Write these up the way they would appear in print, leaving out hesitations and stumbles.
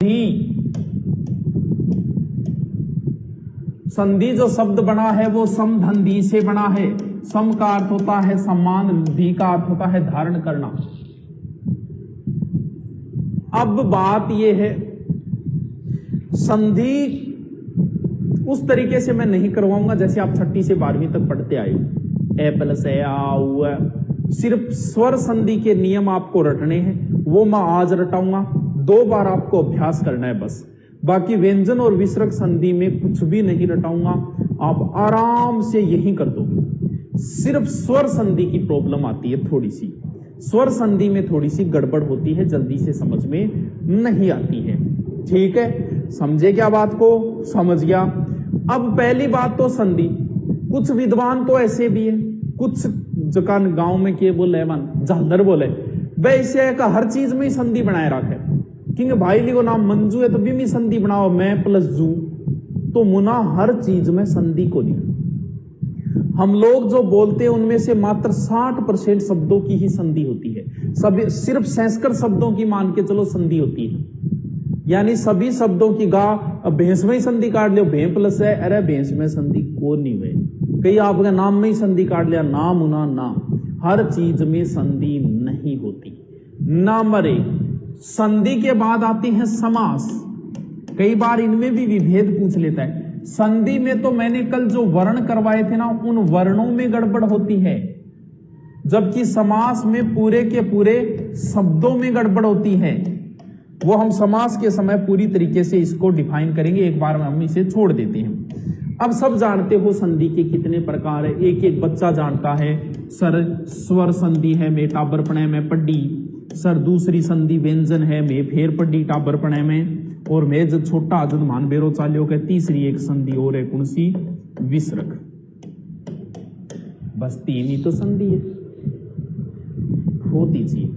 संधि। संधि जो शब्द बना है वो समधंधी से बना है। सम का अर्थ होता है सम्मान, धी का अर्थ होता है धारण करना। अब बात यह है, संधि उस तरीके से मैं नहीं करवाऊंगा जैसे आप 6वीं से 12वीं तक पढ़ते आए हो। ए प्लस ए आ उ है। सिर्फ स्वर संधि के नियम आपको रटने हैं, वो मैं आज रटाऊंगा। 2 बार आपको अभ्यास करना है बस। बाकी व्यंजन और विसर्ग संधि में कुछ भी नहीं रटाऊंगा, आप आराम से यही कर दोगे। सिर्फ स्वर संधि की प्रॉब्लम आती है थोड़ी सी, स्वर संधि में थोड़ी सी गड़बड़ होती है, जल्दी से समझ में नहीं आती है। ठीक है, समझे क्या बात को? समझ गया। अब पहली बात तो संधि, कुछ विद्वान तो ऐसे भी है, कुछ जकान गांव में के बोले मन झालर बोले वैसे का हर चीज में ही संधि बनाए रखे। क्योंकि भाई लिखो नाम मंजू है तो भी संधि बनाओ, मैं प्लस जू, तो मुना हर चीज में संधि को लिया। हम लोग जो बोलते हैं उनमें से मात्र 60% शब्दों की ही संधि होती है। सभी सिर्फ संस्कृत शब्दों की मान के चलो संधि होती है, यानी सभी शब्दों की गा भैंस में ही संधि काट लियो, भैं प्लस है, अरे भैंस में संधि को नहीं हुए। कई आपके नाम में ही संधि काट लिया, ना मुना ना, हर चीज में संधि नहीं होती। नंबर 1 संधि के बाद आती है समास। कई बार इनमें भी विभेद पूछ लेता है। संधि में तो मैंने कल जो वर्ण करवाए थे ना, उन वर्णों में गड़बड़ होती है, जबकि समास में पूरे के पूरे शब्दों में गड़बड़ होती है। वो हम समास के समय पूरी तरीके से इसको डिफाइन करेंगे, एक बार में हम इसे छोड़ देते हैं। अब सब जानते हो संधि के कितने प्रकार है, एक एक बच्चा जानता है। सर स्वर संधि है, मैं टाबरपणे में पढ़ी। सर दूसरी संधि व्यंजन है, मैं फेर पढ़ी टाबरपणे में। और मैं जब छोटा जब मान बेरो चाल्यो के तीसरी एक संधि और है कौन सी? विसर्ग। बस 3 ही तो संधि है, हो दीजिए,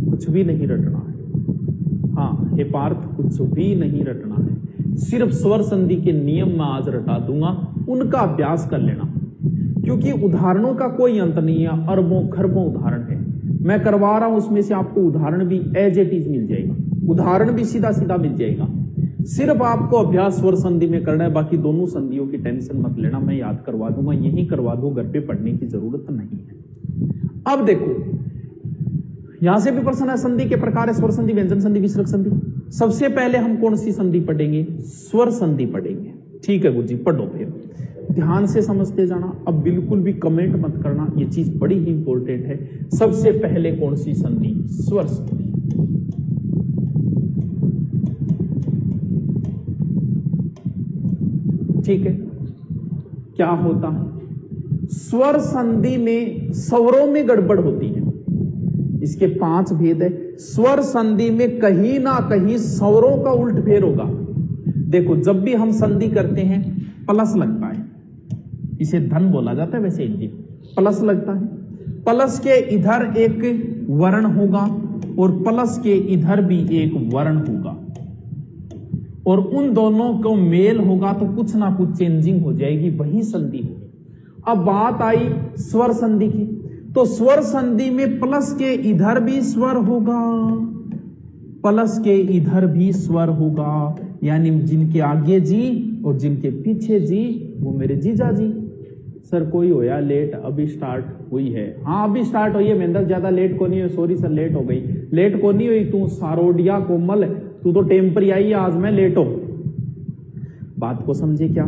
कुछ भी नहीं रटना है। हाँ हे पार्थ, कुछ भी नहीं रटना है, सिर्फ स्वर संधि के नियम में आज रटा दूंगा, उनका अभ्यास कर लेना। क्योंकि उदाहरणों का कोई अंत नहीं है, अरबों खरबों उदाहरण है मैं करवा रहा हूं, उसमें से आपको उदाहरण भी एज इट इज मिल जाएगा, उदाहरण भी सीधा सीधा मिल जाएगा। सिर्फ आपको अभ्यास स्वर संधि में करना है, बाकी दोनों संधियों की टेंशन मत लेना, मैं याद करवा दूंगा, यही करवा दूं, घर पे पढ़ने की जरूरत नहीं है। अब देखो यहां से भी प्रश्न है, संधि के प्रकार है स्वर संधि, व्यंजन संधि, विसर्ग संधि। सबसे पहले हम कौन सी संधि पढ़ेंगे? स्वर संधि पढ़ेंगे। ठीक है गुरुजी, पढ़ो, फिर ध्यान से समझते जाना। अब बिल्कुल भी कमेंट मत करना, ये चीज बड़ी ही इंपॉर्टेंट है। सबसे पहले कौन सी संधि? स्वर संधि। ठीक है, क्या होता है? स्वर संधि में स्वरों में गड़बड़ होती है। इसके 5 भेद है। स्वर संधि में कहीं ना कहीं स्वरों का उल्ट फेर होगा। देखो जब भी हम संधि करते हैं प्लस लगता है, इसे धन बोला जाता है, वैसे हिंदी प्लस लगता है। प्लस के इधर एक वर्ण होगा और प्लस के इधर भी एक वर्ण होगा, और उन दोनों को मेल होगा तो कुछ ना कुछ चेंजिंग हो जाएगी, वही संधि होगी। अब बात आई स्वर संधि की, तो स्वर संधि में प्लस के इधर भी स्वर होगा, प्लस के इधर भी स्वर होगा, यानी जिनके आगे जी और जिनके पीछे जी वो मेरे जीजा जी। सर कोई होया लेट, अभी स्टार्ट हुई है? हाँ अभी स्टार्ट हुई है मेहंदर, ज्यादा लेट को नहीं हुई। सॉरी सर लेट हो गई। लेट को नहीं हुई, तू सारोडिया कोमल, तू तो टेम्परी आई, आज मैं लेट हो। बात को समझे क्या?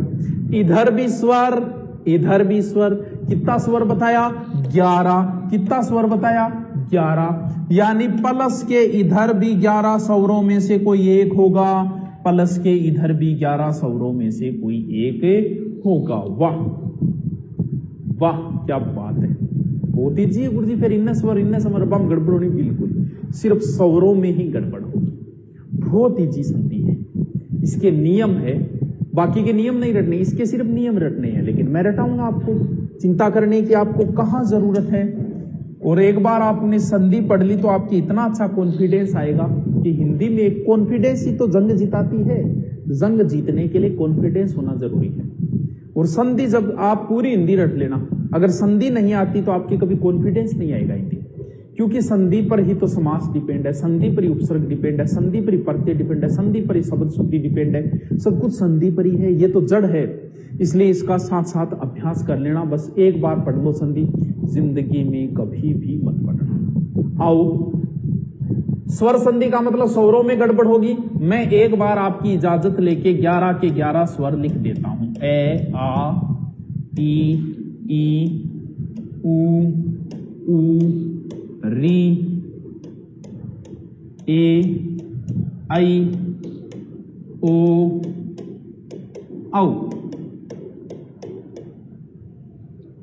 इधर भी स्वर, इधर भी स्वर। कितना स्वर बताया? 11। कितना स्वर बताया? 11। यानी प्लस के इधर भी 11 स्वरों में से कोई एक होगा, प्लस के इधर भी 11 स्वरों में से कोई एक होगा। वाह वाह क्या बात है, होती जी गुरुजी। फिर इन्ने स्वर इन्ने समर बम गड़बड़ होनी, बिल्कुल सिर्फ स्वरों में ही गड़बड़ होगी। बहुत ईजी संधि है, इसके नियम है, बाकी के नियम नहीं रटने, इसके सिर्फ नियम रटने हैं। लेकिन मैं रटाऊंगा आपको, चिंता करने की आपको कहां जरूरत है। और एक बार आपने संधि पढ़ ली तो आपकी इतना अच्छा कॉन्फिडेंस आएगा कि हिंदी में कॉन्फिडेंस ही तो जंग जिताती है। जंग जीतने के लिए कॉन्फिडेंस होना जरूरी है। और संधि जब आप पूरी हिंदी रट लेना, अगर संधि नहीं आती तो आपकी कभी कॉन्फिडेंस नहीं आएगा हिंदी। क्योंकि संधि पर ही तो समास डिपेंड है, संधि पर ही उपसर्ग डिपेंड है, संधि पर ही प्रत्यय डिपेंड है, संधि पर ही शब्द शुद्धि डिपेंड है, सब कुछ संधि पर ही है, ये तो जड़ है। इसलिए इसका साथ साथ अभ्यास कर लेना, बस एक बार पढ़ लो संधि, जिंदगी में कभी भी मत पढ़ना। आओ, स्वर संधि का मतलब स्वरों में गड़बड़ होगी। मैं एक बार आपकी इजाजत लेके 11 के 11 स्वर लिख देता हूं। ए, आ, ई, उ, री, ए, आई, ओ, औ।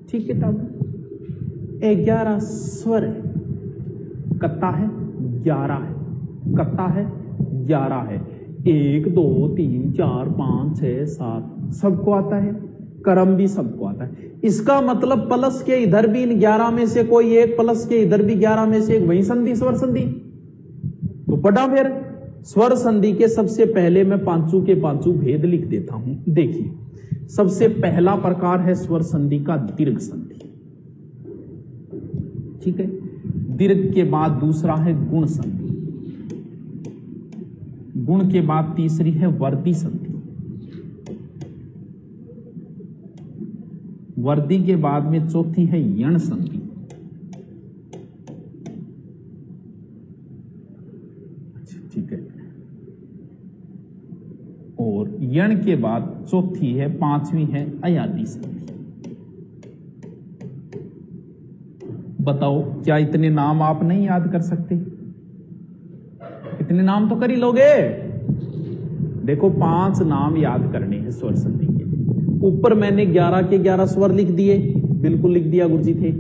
ठीक है, तब 11 स्वर है, कत्ता है 11 है, कत्ता है 11 है, 1 2 3 4 5 6 7 सबको आता है, कर्म भी सबको आता है। इसका मतलब प्लस के इधर भी इन 11 में से कोई एक, प्लस के इधर भी 11 में से एक, वही संधि स्वर संधि। तो पढ़ा फिर स्वर संधि के सबसे पहले मैं पांचों के पांचों भेद लिख देता हूं। देखिए, सबसे पहला प्रकार है स्वर संधि का दीर्घ संधि, ठीक है। दीर्घ के बाद दूसरा है गुण संधि, गुण के बाद तीसरी है वर्दी संधि, वर्दी के बाद में चौथी है यण संधि, ठीक है, और यण के बाद चौथी है, पांचवी है अयादी संधि। बताओ, क्या इतने नाम आप नहीं याद कर सकते? इतने नाम तो कर ही लोगे। देखो, 5 नाम याद करने हैं स्वर संधि के। ऊपर मैंने 11 के 11 स्वर लिख दिए, बिल्कुल लिख दिया गुरुजी थे,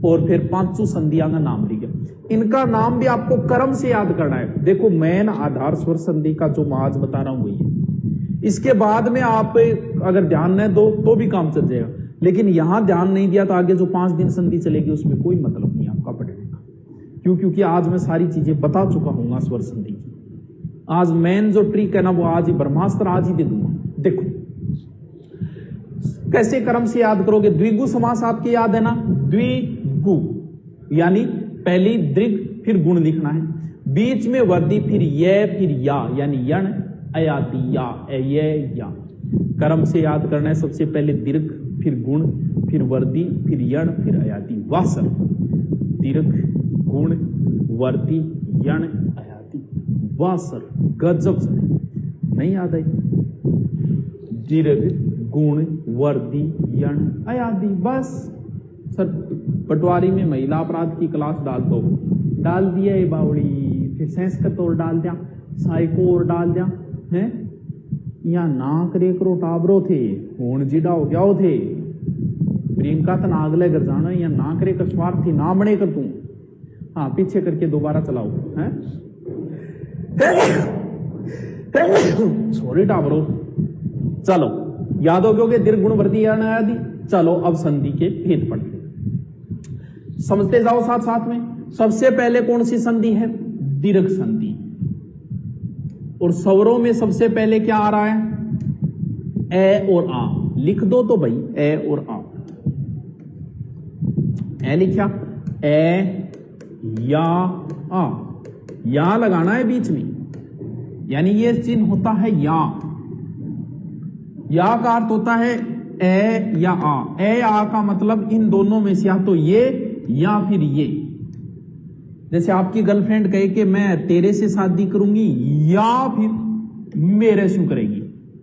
और फिर 5 संधियां का नाम लिख गया। इनका नाम भी आपको कर्म से याद करना है। देखो, मेन आधार स्वर संधि का जो मैं आज बता रहा हूं वही है। इसके बाद में आप अगर ध्यान न दो तो भी काम चल जाएगा, लेकिन यहां ध्यान नहीं दिया तो आगे जो 5 दिन संधि चलेगी उसमें कोई मतलब नहीं आपका पढ़ने का। क्यों? क्योंकि आज मैं सारी चीजें बता चुका हूं स्वर संधि की। आज मेन जो ट्रिक है ना, वो आज ही ब्रह्मास्त्र आज ही दे दूंगा। देखो कैसे कर्म से याद करोगे। द्विगु समास आपके याद है ना, द्विगु यानी पहली दीर्घ फिर गुण लिखना है, बीच में वर्दी फिर ये फिर या यानी यण अयाति या ये या। कर्म से याद करना है, सबसे पहले दीर्घ फिर गुण फिर वर्दी फिर यण फिर अयाति वासर। दीर्घ गुण वर्दी यण अयाति वासर। गजब से नहीं याद आई? दीर्घ गुण वर्दी यण अयादि, बस। सर पटवारी में महिला अपराध की क्लास डाल दो, डाल दिया ये बावड़ी, फिर संस्कृत और डाल दिया, साइको और डाल दिया है। या नाक रे करो टाबरो थे होण जिडा हो गया थे प्रियंका तन आगले कर जाना, या नाक रे कर स्वार्थी ना बने कर तू। हाँ, पीछे करके दोबारा चलाओ है। सॉरी टाबरो। चलो याद हो गए दीर्घ गुण वर्दी यण आदि। चलो अब संधि के भेद पढ़ते हैं, समझते जाओ साथ साथ में। सबसे पहले कौन सी संधि है? दीर्घ संधि। और स्वरों में सबसे पहले क्या आ रहा है? ए और आ। लिख दो तो भाई, ए और आ। ए लिखा, ए या आ, या लगाना है बीच में, यानी ये चिन्ह होता है या का अर्थ होता है ए या आ। ए आ का मतलब इन दोनों में से या तो ये या फिर ये। जैसे आपकी गर्लफ्रेंड कहे कि मैं तेरे से शादी करूंगी या फिर मेरे से करेगी,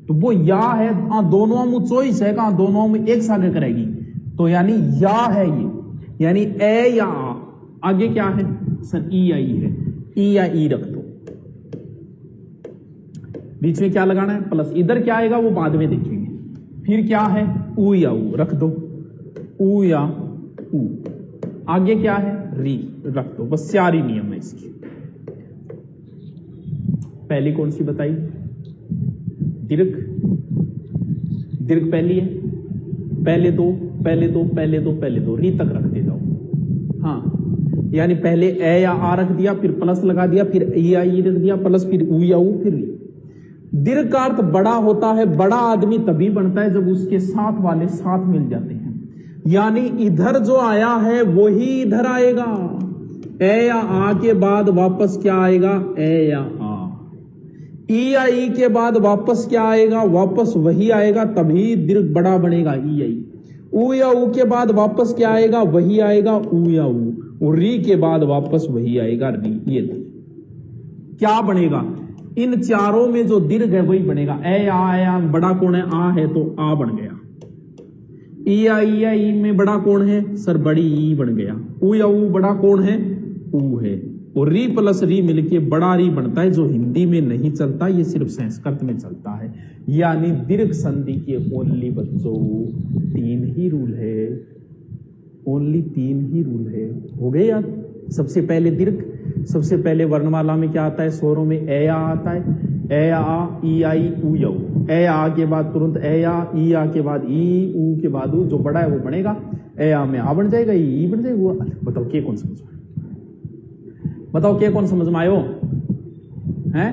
तो वो या है, दोनों में चॉइस है, कहा दोनों में एक साथ करेगी, तो यानी या है ये, यानी ए या आ। आगे क्या है? सर ई आई है, ई या ई रख दो। बीच में क्या लगाना है? प्लस। इधर क्या आएगा वो बाद में देखेंगे। फिर क्या है? ऊ या ऊ रख दो, ऊ या ऊ। आगे क्या है? री रख दो। बस 4 ही नियम है इसकी। पहली कौन सी बताई? दीर्घ। दीर्घ पहली है, पहले दो पहले दो पहले दो पहले दो, री तक रखते जाओ। हाँ, यानी पहले ए या आ रख दिया, फिर प्लस लगा दिया, फिर ई या ई रख दिया, प्लस, फिर ऊ या ऊ, फिर री। दीर्घ का अर्थ बड़ा होता है। बड़ा आदमी तभी बनता है जब उसके साथ वाले साथ मिल जाते हैं, यानी इधर जो आया है वही इधर आएगा। ए या आ के बाद वापस क्या आएगा, ए या आ। ई या ई के बाद वापस क्या आएगा, वापस वही आएगा, तभी दीर्घ बड़ा बनेगा ई आई। ऊ या ऊ के बाद वापस क्या आएगा, वही आएगा ऊ या ऊ। और री के बाद वापस वही आएगा री। ये क्या बनेगा, इन चारों में जो दीर्घ है वही बनेगा। ए आ बड़ा कौन है, आ है तो आ बन गया। ई में बड़ा कौन है सर, बड़ी ई बन गया। ऊ या ऊ बड़ा कौन है, ऊ है। और री प्लस री मिलके बड़ा री बनता है, जो हिंदी में नहीं चलता, ये सिर्फ संस्कृत में चलता है। यानी दीर्घ संधि के ओनली बच्चों 3 ही रूल है, ओनली 3 ही रूल है। हो गए याद। सबसे पहले दीर्घ, सबसे पहले वर्णमाला में क्या आता है, स्वरों में ए आ आता है, ए आ ई आई ऊ या ऊ। ए आ के बाद तुरंत ए आ, ई आ के बाद ई, ऊ के बाद ऊ, जो बड़ा है वो बनेगा। ए आ में आ बन जाएगा, ई बन जाएगा। वो बताओ के कौन समझ में, बताओ के कौन समझ में आयो हैं।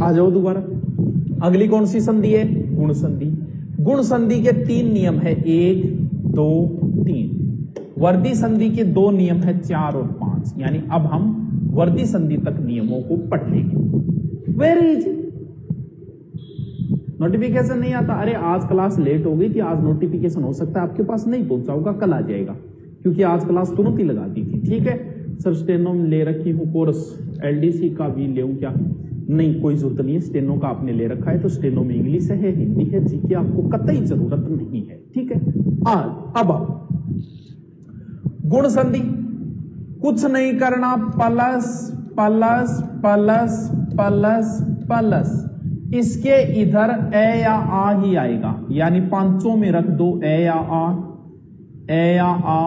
आ जाओ दोबारा। अगली कौन सी संधि है, गुण संधि। गुण संधि के 3 नियम है, 1 2 3। वर्दी संधि के 2 नियम है, 4 और 5। यानी अब हम वर्दी संधि तक नियमों को पढ़ लेंगे। Very easy. नोटिफिकेशन नहीं आता, अरे आज क्लास लेट हो गई थी, आज नोटिफिकेशन हो सकता है आपके पास नहीं पहुंचा होगा, कल आ जाएगा, क्योंकि आज क्लास तुरंत ही लगा दी थी। ठीक है सर, स्टेनो में ले रखी हूं कोर्स, एलडीसी का भी ले क्या, नहीं कोई जरूरत नहीं है। स्टेनो का आपने ले रखा है तो स्टेनो में इंग्लिश है, हिंदी है, जीके आपको कतई जरूरत नहीं है। ठीक है, अब गुण संधि कुछ नहीं करना, plus plus plus plus plus, इसके इधर ए या आ ही आएगा। यानी 5 में रख दो ए या आ, ए या आ,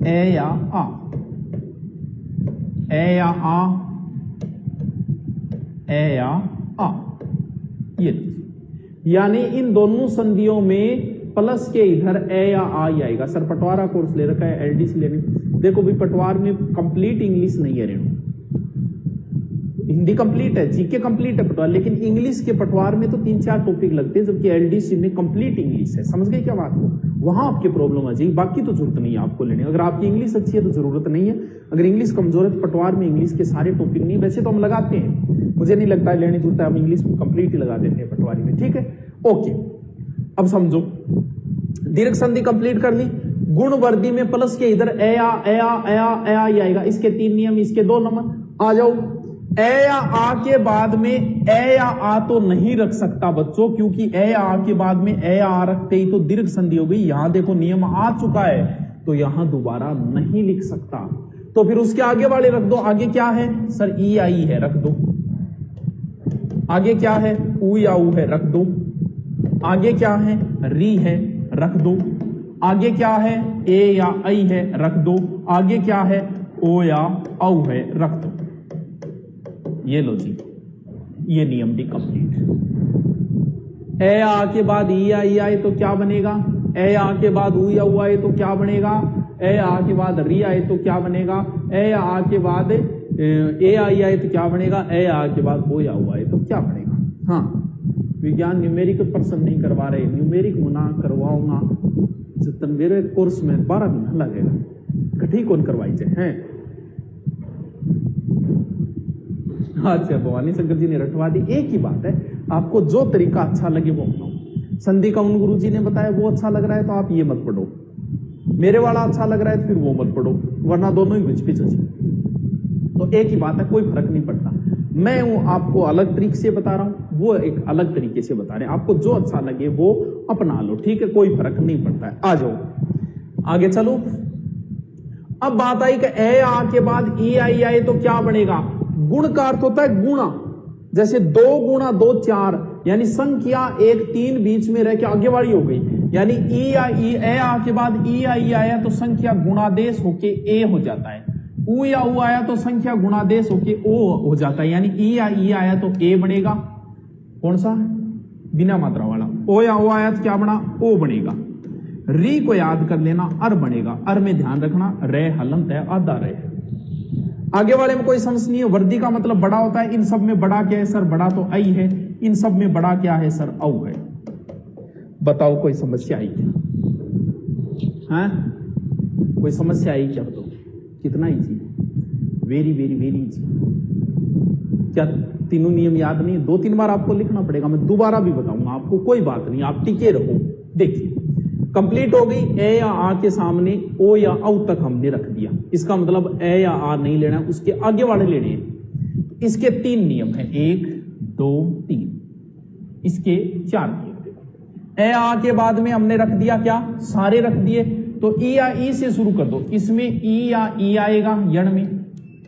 ए या आ, ए या आ, ए या आ। ये यानी इन दोनों संधियों में प्लस के इधर ए या आ ही आएगा। सर पटवारा कोर्स ले रखा है, एलडीसी लेने, देखो भी पटवार में कंप्लीट इंग्लिश नहीं है रेणु, हिंदी कंप्लीट है, जीके कंप्लीट है पटवार, लेकिन इंग्लिश के पटवार में तो 3-4 टॉपिक लगते हैं, जबकि एलडीसी में कंप्लीट इंग्लिश है। समझ गए क्या बात को, वहां आपकी प्रॉब्लम आ जाएगी, बाकी तो जरूरत नहीं है आपको लेने। अगर आपकी इंग्लिश अच्छी है तो जरूरत नहीं है, अगर इंग्लिश कमजोर है तो पटवार में इंग्लिश के सारे टॉपिक नहीं, वैसे तो हम लगाते हैं, मुझे नहीं लगता है लेने जरूरत है, हम इंग्लिश में कंप्लीट ही लगा देते हैं पटवारी में। ठीक है, ओके। अब समझो, दीर्घ संधि कंप्लीट कर ली। गुण वर्दी में प्लस के इधर ए आ, ए आ, ए आ, ए आ ही आएगा। इसके 3 नियम, इसके 2 नंबर। आ जाओ, ए या आ के बाद में ए या आ तो नहीं रख सकता बच्चों, क्योंकि ए या आ के बाद में ए या आ रखते ही तो दीर्घ संधि हो गई। यहां देखो नियम आ चुका है, तो यहां दोबारा नहीं लिख सकता, तो फिर उसके आगे वाले रख दो। आगे क्या है सर, ई आई है, रख दो। आगे क्या है, ऊ या ऊ है, रख दो। आगे क्या है, री है, रख दो। आगे क्या है, ए या आई है, रख दो। आगे क्या है, ओ या औ है, रख दो। ये लो जी, ये नियम भी कंप्लीट। ए आ के बाद ई आई आए तो क्या बनेगा, ए आ के बाद ऊ या ऊ आए तो क्या बनेगा, ए आ के बाद री आए तो क्या बनेगा, ए आ के बाद ए आई आए तो क्या बनेगा, ए आ के बाद ओ या ऊ आए तो क्या बनेगा। हाँ, विज्ञान न्यूमेरिक प्रश्न नहीं करवा रहे, न्यूमेरिक मना करवाऊंगा जब मेरे कोर्स में 12 महीना लगेगा, कठी कौन करवाई जाए हैं। अच्छा, भवानी शंकर जी ने रटवा दी। एक ही बात है, आपको जो तरीका अच्छा लगे वो अपनाओ। संधि का उन गुरु जी ने बताया वो अच्छा लग रहा है तो आप ये मत पढ़ो, मेरे वाला अच्छा लग रहा है तो फिर वो मत पढ़ो, वरना दोनों ही घिच पिच। तो एक ही बात है, कोई फर्क नहीं पड़ता। मैं वो आपको अलग तरीके से बता रहा हूं, वो एक अलग तरीके से बता रहे हैं, आपको जो अच्छा लगे वो अपना लो। ठीक है, कोई फर्क नहीं पड़ता है। आ जाओ आगे चलो। अब बात आई कि ए आ के बाद ई आई आए तो क्या बनेगा। गुण का अर्थ होता है गुणा, जैसे 2 गुणा 2 4, यानी संख्या 1 3 बीच में रह के आगे वाली हो गई। यानी ई आ के बाद ई आई आया तो संख्या गुणादेश होके ए हो जाता है। ऊ या ऊ आया तो संख्या गुणादेश होके ओ हो जाता है, यानी ई आया तो ए बनेगा, कौन सा, बिना मात्रा वाला। ओ या ओ आया तो क्या बना, ओ बनेगा। री को याद कर लेना, अर बनेगा। अर में ध्यान रखना, रे हलंत है, आधा रे। आगे वाले में कोई समझ नहीं है। वर्दी का मतलब बड़ा होता है, इन सब में बड़ा क्या है सर, बड़ा तो आई है। इन सब में बड़ा क्या है सर, औ है। बताओ कोई समस्या आई क्या, हाँ? कोई समस्या आई क्या बताओ? कितना easy, very very very easy. क्या तीनों नियम याद नहीं? 2-3 बार आपको लिखना पड़ेगा, मैं दोबारा भी बताऊंगा आपको, कोई बात नहीं, आप टिके रहो। देखिए कंप्लीट हो गई। ए या आ के सामने ओ या औ तक हमने रख दिया, इसका मतलब ए या आ नहीं लेना, उसके आगे वाले लेने हैं। इसके 3 नियम है, 1 2 3, इसके 4 नियम। ए आ के बाद में हमने रख दिया क्या? सारे रख दिए। तो ई या ई से शुरू कर दो, इसमें ई या ई आएगा यण में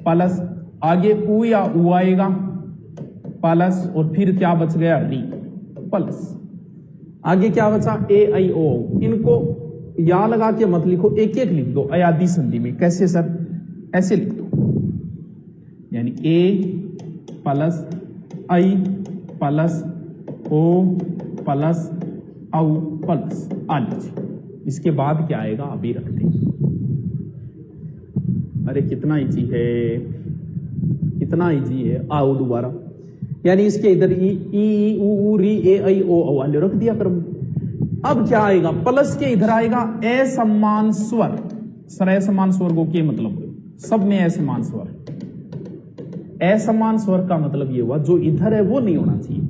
प्लस, आगे ऊ या ऊ आएगा प्लस, और फिर क्या बच गया? री प्लस। आगे क्या बचा? ए आई ओ। इनको या लगा के मत लिखो, एक एक लिख दो अयादी संधि में। कैसे सर? ऐसे लिख दो, यानी ए प्लस आई प्लस ओ प्लस औ प्लस आ लीजिए। इसके बाद क्या आएगा? अभी रखते हैं। अरे कितना इजी है, कितना इजी है। आओ दोबारा, यानी इसके इधर ई ई ऊ री ए आई ओ वाले रख दिया क्रम। अब क्या आएगा? प्लस के इधर आएगा असमान स्वर। सर असमान स्वर को क्या मतलब? सब में असमान स्वर। असमान स्वर का मतलब ये हुआ जो इधर है वो नहीं होना चाहिए।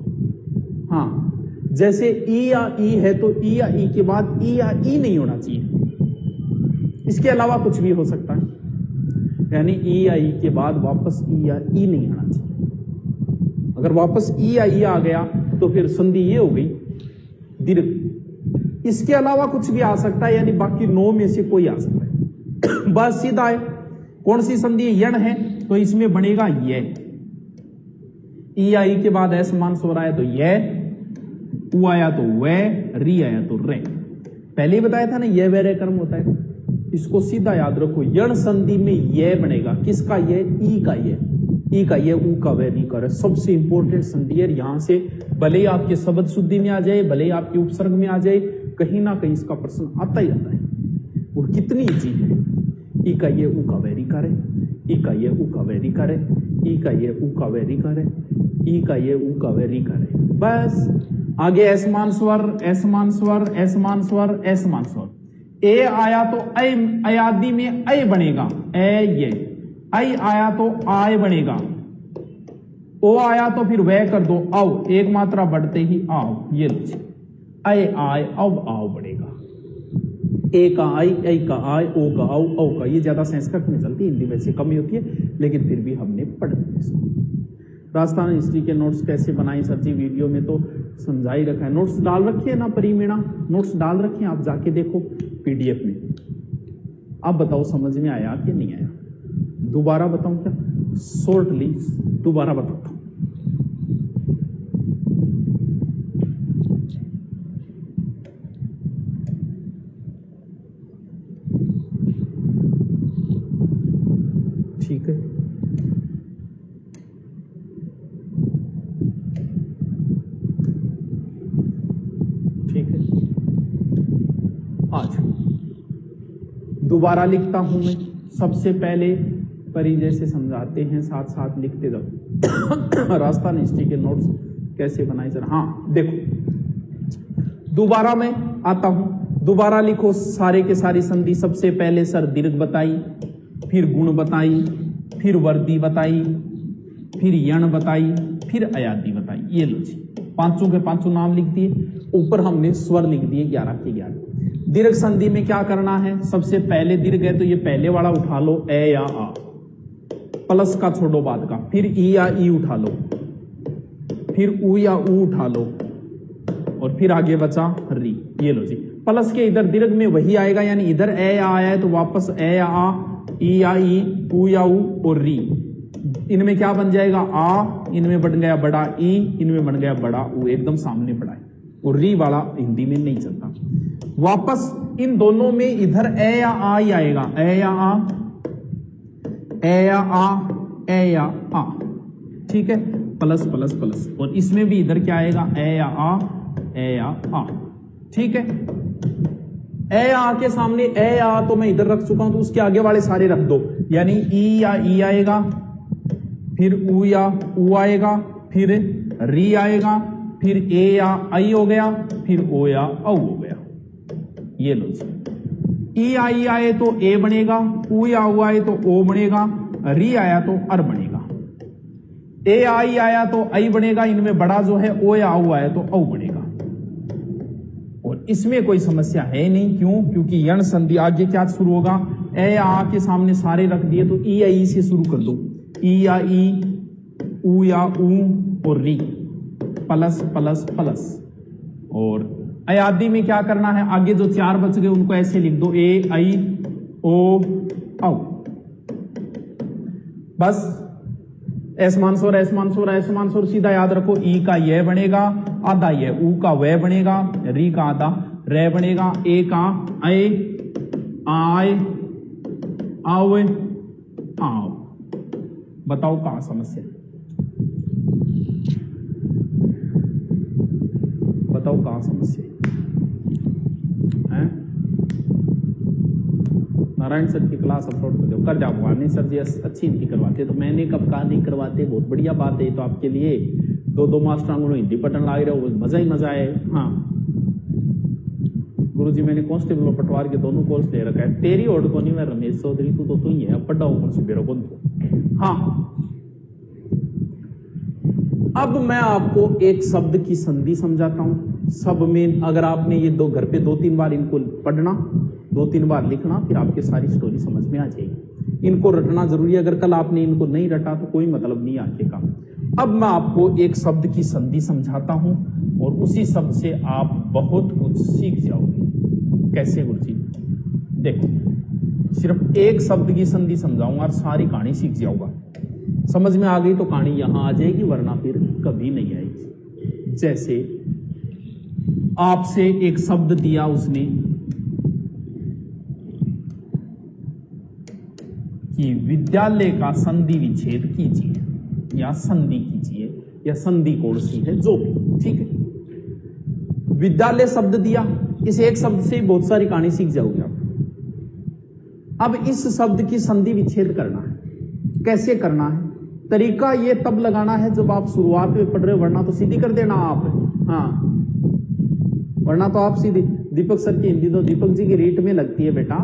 हाँ, जैसे ई या ई है तो ई या ई के बाद ई या ई नहीं होना चाहिए, इसके अलावा कुछ भी हो सकता है। यानी ई या ई के बाद वापस ई या ई नहीं आना चाहिए। अगर वापस ई या ई आ गया तो फिर संधि ये हो गई दीर्घ। इसके अलावा कुछ भी आ सकता है, यानी बाकी 9 में से कोई आ सकता है। बस सीधा है। कौन सी संधि? यण है, तो इसमें बनेगा ये। ई या ई के बाद असमान स्वर आया तो ये, ऊ आया तो वह, री आया तो रे। पहले ही बताया था ना, ये वह कर्म होता है। इसको सीधा याद रखो, यण संधि में ये बनेगा। किसका ये? ई का ये। ई का ये, ऊ का वह, री का रे। सबसे इंपॉर्टेंट संधि है। यहां से भले ही आपके शब्द शुद्धि में आ जाए, भले ही आपके उपसर्ग में आ जाए, कहीं ना कहीं इसका प्रश्न आता ही आता है। और कितनी इजी है। ई का ये, ऊ का वह, री का रे। ई का ये, ऊ का वह, री का रे। ई का ये, ऊ का वह, री का रे। ई का ये, ऊ का वह, री का रे। बस आगे असमान स्वर, असमान स्वर, असमान स्वर, असमान स्वर। ए आया तो ऐ, अयादी में ऐ बनेगा, ए ये। आई आया तो आय बनेगा। ओ आया तो फिर वह कर दो, औ। एक मात्रा बढ़ते ही आओ, ये लीजिए। ऐ आय अब आओ बनेगा। ए का आई, ऐ का आय, ओ का औ का। ये ज्यादा संस्कृत में चलती है, हिंदी में से कम ही होती है, लेकिन फिर भी हमने पढ़ लिया इसको। राजस्थान हिस्ट्री के नोट्स कैसे बनाए सर जी? वीडियो में तो समझा ही रखा है। नोट्स डाल रखिए ना, परिमेणा नोट्स डाल रखे हैं, आप जाके देखो पीडीएफ में। अब बताओ समझ में आया कि नहीं आया? दोबारा बताऊं क्या? शॉर्टली दोबारा बताता हूं। ठीक है, ठीक है। आज दोबारा लिखता हूं मैं। सबसे पहले परिचय से समझाते हैं, साथ साथ लिखते जाओ। राजस्थान हिस्ट्री के नोट्स कैसे बनाए सर? हाँ देखो, दोबारा मैं आता हूं। दोबारा लिखो सारे के सारी संधि। सबसे पहले सर दीर्घ बताई, फिर गुण बताई, फिर वर्दी बताई, फिर यण बताई, फिर अयादी बताई। ये लो जी, पांचों के पांचों नाम लिख दिए। ऊपर हमने स्वर लिख दिए 11 के 11। दीर्घ संधि में क्या करना है? सबसे पहले दीर्घ है तो ये पहले वाला उठा लो, ए या आ, प्लस का छोड़ो बाद का। फिर ई या ई उठा लो, फिर ऊ या ऊ उठा लो, और फिर आगे बचा री। ये लो जी, प्लस के इधर दीर्घ में वही आएगा, यानी इधर ए या आया है तो वापस ए या आ, ई या ई, ऊ या ऊ और री। इनमें क्या बन जाएगा? आ, इनमें बन गया बड़ा ई, इनमें बन गया बड़ा ऊ, एकदम सामने पड़ा है। और री वाला हिंदी में नहीं चलता। वापस इन दोनों में इधर ए या आ ही आएगा, ए या आ, ए या आ, ए या आ। ठीक है, प्लस प्लस प्लस। और इसमें भी इधर क्या आएगा? ए या आ, ए या आ। ठीक है, ए या आ के सामने ए या आ तो मैं इधर रख चुका हूं, तो उसके आगे वाले सारे रख दो। यानी ई या ई आएगा, फिर ऊ या ऊ आएगा, फिर री आएगा, फिर ए या आई हो गया, फिर ओ या औ हो गया। ये लो जी, ई आई आए तो ए बनेगा, ऊ या ऊ आए तो ओ बनेगा, री आया तो अर बनेगा। ए आई आया तो आई बनेगा, इनमें बड़ा जो है ओ या ऊ आया तो औ बनेगा। और इसमें कोई समस्या है नहीं। क्यों? क्योंकि यण संधि आगे क्या शुरू होगा, ए या आ के सामने सारे रख दिए तो ई या ई से शुरू कर दो। ई या ई, ऊ या ऊ और री, प्लस प्लस प्लस। और अयादी में क्या करना है, आगे जो चार बच गए उनको ऐसे लिख दो, ए आई ओ औ। बस ऐसमान सोर ऐसमान सोर ऐसमान सोर सीधा याद रखो। ई का यह बनेगा, आधा यह, ऊ का वह बनेगा, री का आधा रे बनेगा, ए का ए आए आवे आओ। बताओ कहां समस्या, बताओ कहां समस्या है? नारायण सर की क्लास अपलोड कर दो, कर जाओ। नहीं सर जी अच्छी हिंदी करवाते, तो मैंने कब कहा नहीं करवाते, बहुत बढ़िया बात है। तो आपके लिए दो मास्टर हिंदी पढ़ने लाग रहे हो, मजा ही मजा है। हाँ गुरुजी मैंने कांस्टेबल और पटवार के दोनों कोर्स ले रखा है। तेरी ओर को नहीं, मैं रमेश चौधरी, तू ही है, अब पढ़ाओ कौन सी बेरो कौन तो। हाँ अब मैं आपको एक शब्द की संधि समझाता हूं। सब में अगर आपने ये घर पे 2-3 बार इनको पढ़ना, 2-3 बार लिखना, फिर आपकी सारी स्टोरी समझ में आ जाएगी। इनको रटना जरूरी है, अगर कल आपने इनको नहीं रटा तो कोई मतलब नहीं आगे का। अब मैं आपको एक शब्द की संधि समझाता हूं और उसी शब्द से आप बहुत कुछ सीख जाओगे। कैसे गुरुजी? देखो सिर्फ एक शब्द की संधि समझाऊंगा और सारी कहानी सीख जाऊंगा। समझ में आ गई तो कहानी यहां आ जाएगी, वरना फिर कभी नहीं आएगी। जैसे आपसे एक शब्द दिया उसने कि विद्यालय का संधि विच्छेद कीजिए या संधि कीजिए या संधि कोण सी है जो भी, ठीक है। विद्यालय शब्द दिया, इस एक शब्द से बहुत सारी कहानी सीख जाओगे आप। अब इस शब्द की संधि विच्छेद करना है। कैसे करना है? तरीका ये तब लगाना है जब आप शुरुआत में पढ़ रहे हो, वरना तो सीधी कर देना आप। हाँ वरना तो आप सीधी। दीपक सर की हिंदी तो दीपक जी की रीट में लगती है बेटा,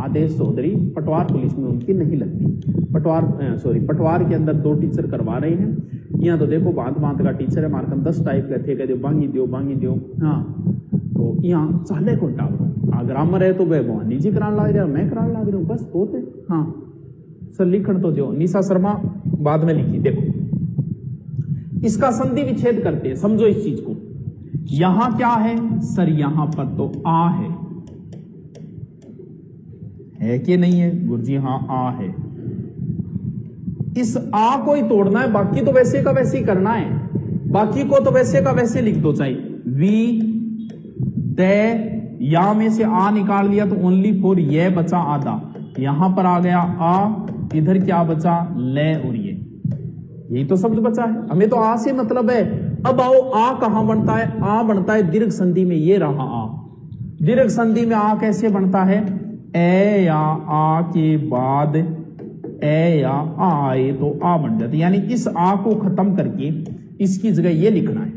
आदेश चौधरी। पटवार पुलिस में उनकी नहीं लगती। पटवार के अंदर 2 टीचर करवा रहे हैं। यहाँ तो देखो भांत का टीचर है, मार्कम 10 टाइप का थे, कहते बांगी दियो। हाँ तो यहाँ चाले को टावरो ग्रामर है तो वह भवानी जी कराने लग रहे, मैं कराने लग रहा हूँ, बस होते। हाँ सर लिखण तो जो निशा शर्मा बाद में लिखी। देखो इसका संधि विच्छेद करते हैं, समझो इस चीज को। यहां क्या है सर? यहां पर तो आ है कि नहीं है गुरुजी? हाँ आ है। इस आ को ही तोड़ना है, बाकी तो वैसे का वैसे ही करना है। बाकी को तो वैसे का वैसे लिख दो, चाहे वी दे या में से आ निकाल लिया तो ओनली फॉर ये बचा आधा। यहां पर आ गया आ, इधर क्या बचा? ले और ये, यही तो शब्द बचा है। हमें तो आ से मतलब है। अब आओ आ कहां बनता है? आ बनता है दीर्घ संधि में। ये रहा आ। दीर्घ संधि में आ कैसे बनता है? ए या आ के बाद ए या आ आए तो आ बन जाती है। यानी इस आ को खत्म करके इसकी जगह ये लिखना है।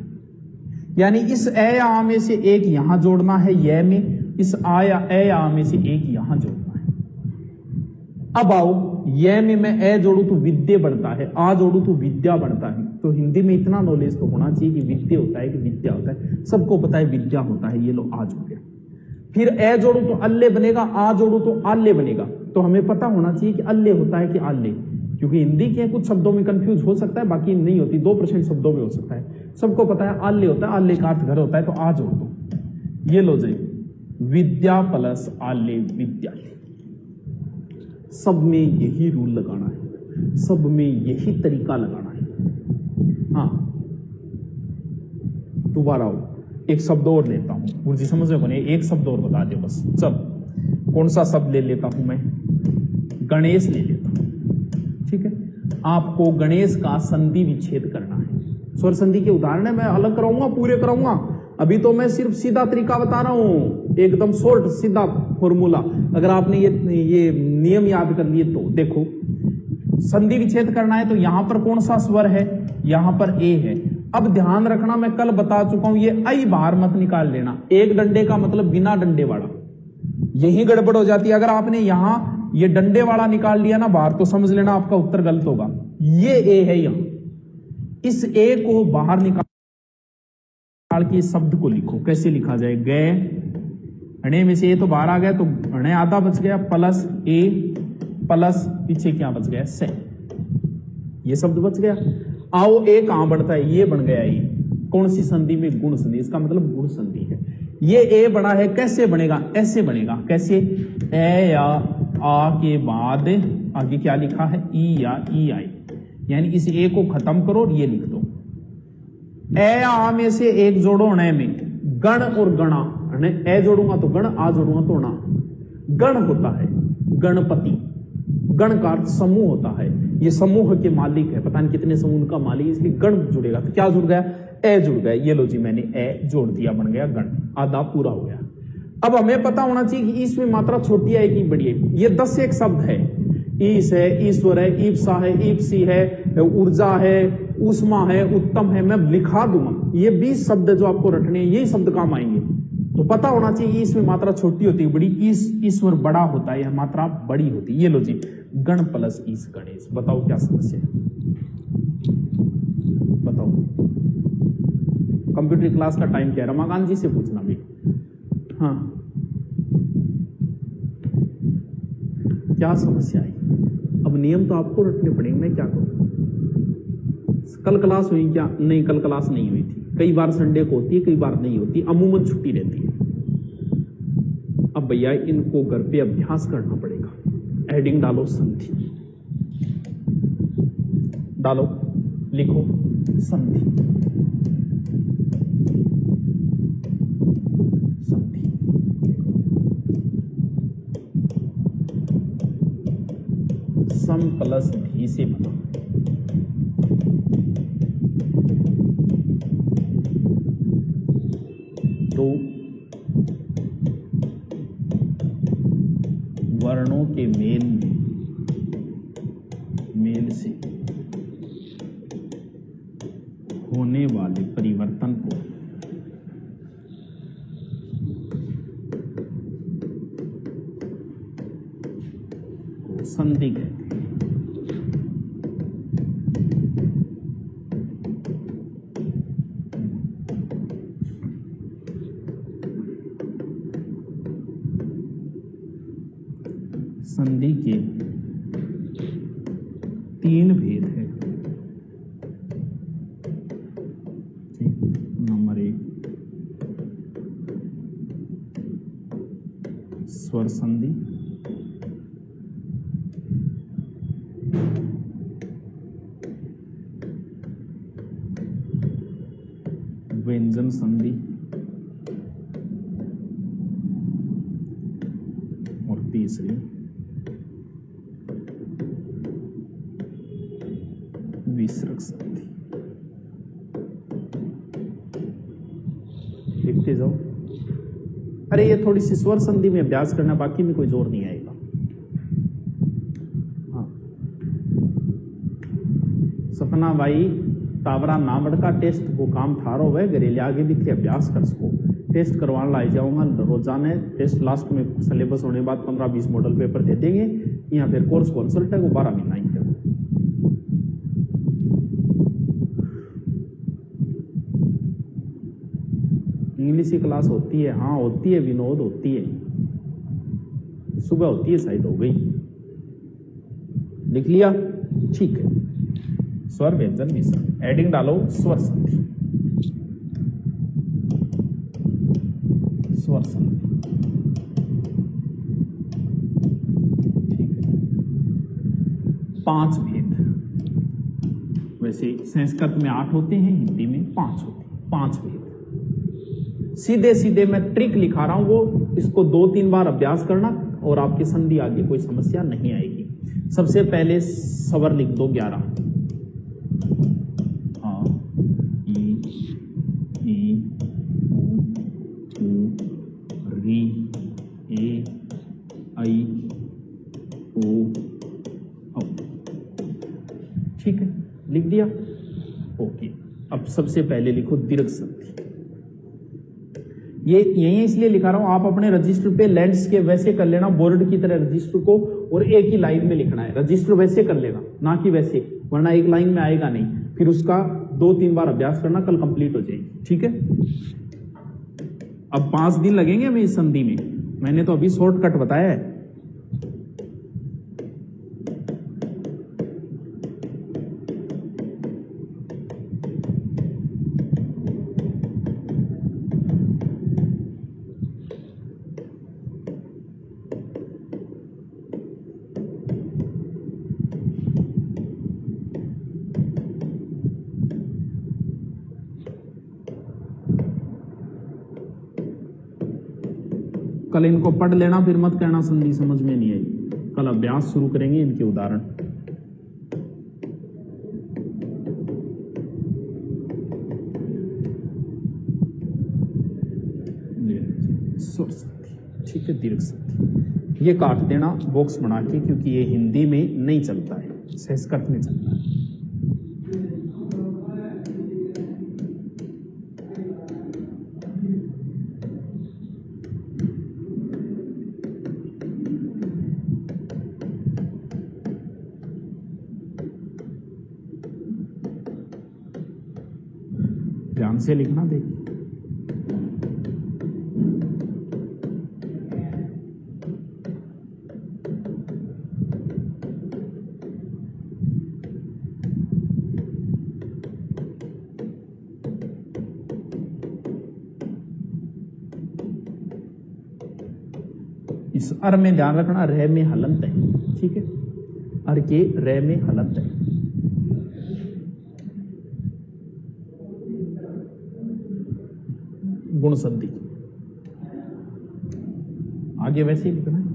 यानी इस ए या आ में से एक यहां जोड़ना है ये में, इस आ या ए या आ में से एक यहां जोड़ना है। अब आओ ये में मैं ए जोड़ू तो विद्या बनता है, आ जोड़ू तो विद्या बनता है। तो हिंदी में इतना नॉलेज तो होना चाहिए कि विद्या होता है कि विद्या होता है। सबको पता है विद्या होता है। ये लो आ जोड़ गया। फिर ए जोड़ू तो अल्ले बनेगा, आ जोड़ू तो आल्ले बनेगा। तो हमें पता होना चाहिए कि अल्ले होता है कि आल्ले, क्योंकि हिंदी के कुछ शब्दों में कंफ्यूज हो सकता है, बाकी नहीं होती। 2% शब्दों में हो सकता है। सबको पता है आल्ले होता है, आल्ले का अर्थ घर होता है, तो आ जोड़ दो। ये लो जी, विद्या प्लस आल्ले विद्यालय। सब में यही रूल लगाना है, सब में यही तरीका लगाना है। हाँ दोबारा एक शब्द और लेता हूं गुरुजी, समझ में बने। एक शब्द और बता दो बस। चल कौन सा शब्द ले लेता हूं मैं? गणेश ले लेता हूं। ठीक है, आपको गणेश का संधि विच्छेद करना है। स्वर संधि के उदाहरण मैं अलग कराऊंगा, पूरे कराऊंगा। अभी तो मैं सिर्फ सीधा तरीका बता रहा हूं, एकदम शॉर्ट सीधा फॉर्मूला। अगर आपने ये नियम याद कर लिए तो देखो, संधि विच्छेद करना है तो यहां पर कौन सा स्वर है? यहां पर ए है। अब ध्यान रखना, मैं कल बता चुका हूं, ये आई बाहर मत निकाल लेना। एक डंडे का मतलब बिना डंडे वाला। यही गड़बड़ हो जाती है। अगर आपने यहां ये डंडे वाला निकाल लिया ना बाहर, तो समझ लेना आपका उत्तर गलत होगा। ये ए है, यहां इस ए को बाहर निकाल के शब्द को लिखो। कैसे लिखा जाए? गए, अणे में से ए तो बाहर आ गया, तो अणे आधा बच गया, प्लस ए प्लस पीछे क्या बच गया? से। ये शब्द बच गया। आओ ए कहां बढ़ता है? ये बन गया। ये कौन सी संधि में? गुण संधि। इसका मतलब गुण संधि है। ये ए बना है, कैसे बनेगा? ऐसे बनेगा। कैसे? ए या आ के बाद आगे क्या लिखा है? ई या ई आई, यानी इस ए को खत्म करो और ये लिख दो। ए या आ में से एक जोड़ो अणे में, गण और गणा। ए जोड़ूंगा तो गण, आ जोड़ूंगा तो अणा। गण होता है गणपति, गण का अर्थ समूह होता है। ये समूह के मालिक है, पता नहीं कितने समूह का मालिक, इसलिए गण जुड़ेगा। तो क्या जुड़ गया? ए जुड़ गया। ये लो जी, मैंने ए जोड़ दिया, बन गया गण। आधा पूरा हो गया। अब हमें पता होना चाहिए कि इसमें मात्रा छोटी है कि बड़ी है। ये 10 एक शब्द है। ईश है, ईश्वर है, ईप्सा है, ईप्सी है, ऊर्जा है, ऊष्मा है, उत्तम है। मैं लिखा दूंगा। ये 20 शब्द जो आपको रटने हैं, यही शब्द काम आएंगे। तो पता होना चाहिए इसमें मात्रा छोटी होती है, बड़ी। ईश्वर बड़ा होता है, यह मात्रा बड़ी होती है। ये लो जी, गण प्लस ईश गणेश। बताओ क्या समस्या है? बताओ। कंप्यूटर क्लास का टाइम क्या है? रमाकांत जी से पूछना भी। हाँ, क्या समस्या आई? अब नियम तो आपको रटने पड़ेंगे, मैं क्या करूं? कल क्लास हुई क्या? नहीं, कल क्लास नहीं हुई थी। कई बार संडे को होती है, कई बार नहीं होती, अमूमन छुट्टी रहती है। अब भैया इनको घर पे अभ्यास करना पड़ेगा। एडिंग डालो, संधि डालो, लिखो संधि। संधि सम प्लस भी से बना। तो वर्णों के मेल से होने वाले परिवर्तन को संधि कहते हैं। संधि के 3 भेद है। नंबर 1 स्वर संधि, व्यंजन संधि और तीसरी विसर्ग संधि। लिखते जाओ। अरे ये थोड़ी सी स्वर संधि में अभ्यास करना, बाकी में कोई जोर नहीं आएगा। हाँ, सपना भाई तावरा नामड़ का टेस्ट वो काम थारो है, घरेले आगे भी अभ्यास कर सको। टेस्ट करवाने लाई जाऊंगा रोजाना। टेस्ट लास्ट में सिलेबस होने के बाद 15-20 मॉडल पेपर दे देंगे। यहाँ फिर कोर्स कंसल्ट है, वो 12 महीना ही है। इंग्लिश की क्लास होती है? हाँ होती है विनोद, होती है। सुबह होती है, शायद हो गई। लिख लिया? ठीक है। स्वर व्यंजन मिश्रण। एडिंग डालो, स्वर संधि। स्वर संधि, ठीक है। 5 भेद। वैसे संस्कृत में 8 होते हैं, हिंदी में 5 होते हैं। 5 भेद। सीधे सीधे मैं ट्रिक लिखा रहा हूं, वो इसको 2-3 बार अभ्यास करना और आपकी संधि आगे कोई समस्या नहीं आएगी। सबसे पहले स्वर लिख दो 11। री, ए, आई, ओ, औ। ठीक है, लिख दिया? ओके। अब सबसे पहले लिखो दीर्घ संधि। ये यही इसलिए लिखा रहा हूं, आप अपने रजिस्टर पे लैंड्स के वैसे कर लेना, बोर्ड की तरह रजिस्टर को, और एक ही लाइन में लिखना है। रजिस्टर वैसे कर लेना, ना कि वैसे, वरना एक लाइन में आएगा नहीं। फिर उसका 2-3 बार अभ्यास करना, कल कंप्लीट हो जाएगी। ठीक है। अब 5 दिन लगेंगे हमें इस संधि में, मैंने तो अभी शॉर्टकट बताया है। कल इनको पढ़ लेना, फिर मत कहना संधि समझ में नहीं आई। कल अभ्यास शुरू करेंगे इनके उदाहरण। ठीक है, दीर्घ संधि ये काट देना बॉक्स बना के, क्योंकि ये हिंदी में नहीं चलता है, संस्कृत में चलता है। ध्यान से लिखना, देखिए। इस अर में ध्यान रखना, रह में हलंत है। ठीक है, अर के रह में हलंत है। गुण संधि आगे वैसे ही लिखना है।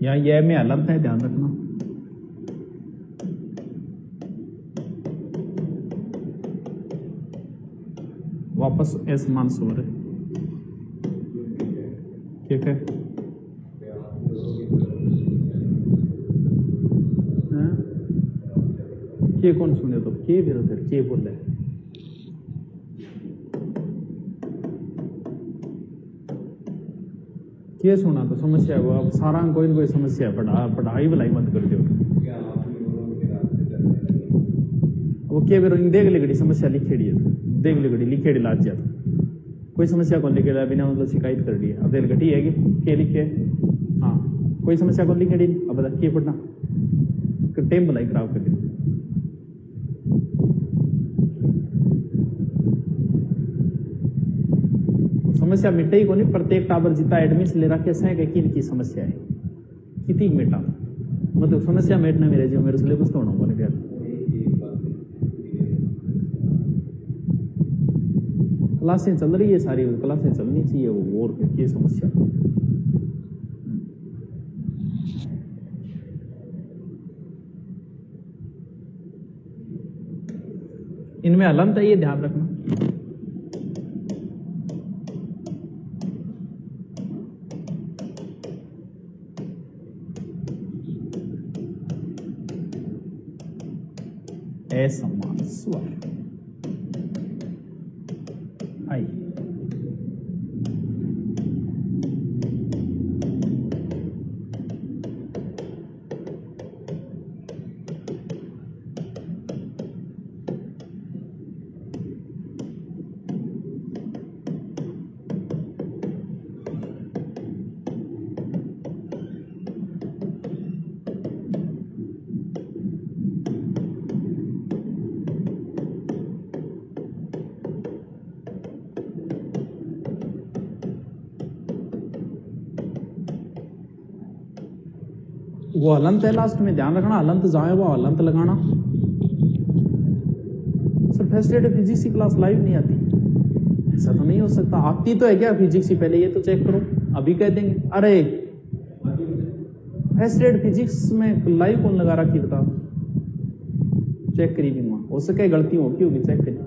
यहाँ यह में हलंत है, ध्यान रखना। वापस असमान स्वर है। ठीक है, के कौन सुने तो के विरोध के बोल रहे के सुना तो समस्या हुआ। अब सारा कोई न कोई समस्या पढ़ाई भलाई मत कर दो। वो के बेरो देख लिखड़ी समस्या लिखेड़ी है, देख लिखड़ी लिखेड़ी लाज जाता कोई समस्या कौन लिखेड़ा बिना मतलब शिकायत कर दी है। अब देख घटी है के लिखे, हाँ कोई समस्या कौन लिखेड़ी। अब बता के पढ़ना टेम भलाई खराब कर दी। समस्या मिटे ही को नहीं, प्रत्येक टावर जितना एडमिशन ले रखे है कि इनकी समस्या है कितनी मिटा, मतलब समस्या मेटना मेरे जो मेरे सिलेबस तो होना फिर क्लासें चल रही है, सारी क्लासें चलनी चाहिए वो, और क्या समस्या। इनमें हलंत है, ये ध्यान रखना। असमान स्वर आई वो हलंत है लास्ट में, ध्यान रखना, हलंत जहां है वो हलंत लगाना। सर फर्स्ट ईयर फिजिक्स की क्लास लाइव नहीं आती, ऐसा तो नहीं हो सकता। आती तो है क्या फिजिक्स की, पहले ये तो चेक करो, अभी कह देंगे अरे फर्स्ट ईयर फिजिक्स में लाइव कौन लगा रखी, बता, चेक करी भी, हो सके गलती होगी, चेक करी,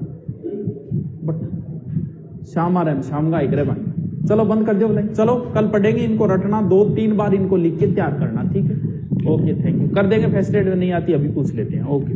बट शाम आ रहे हैं, शाम का एक भाई, चलो बंद कर दो भाई, चलो कल पढ़ेंगे, इनको रटना, 2-3 बार इनको लिख के तैयार करना, ठीक है। ओके थैंक यू, कर देंगे। फर्स्ट एड नहीं आती अभी पूछ लेते हैं। ओके।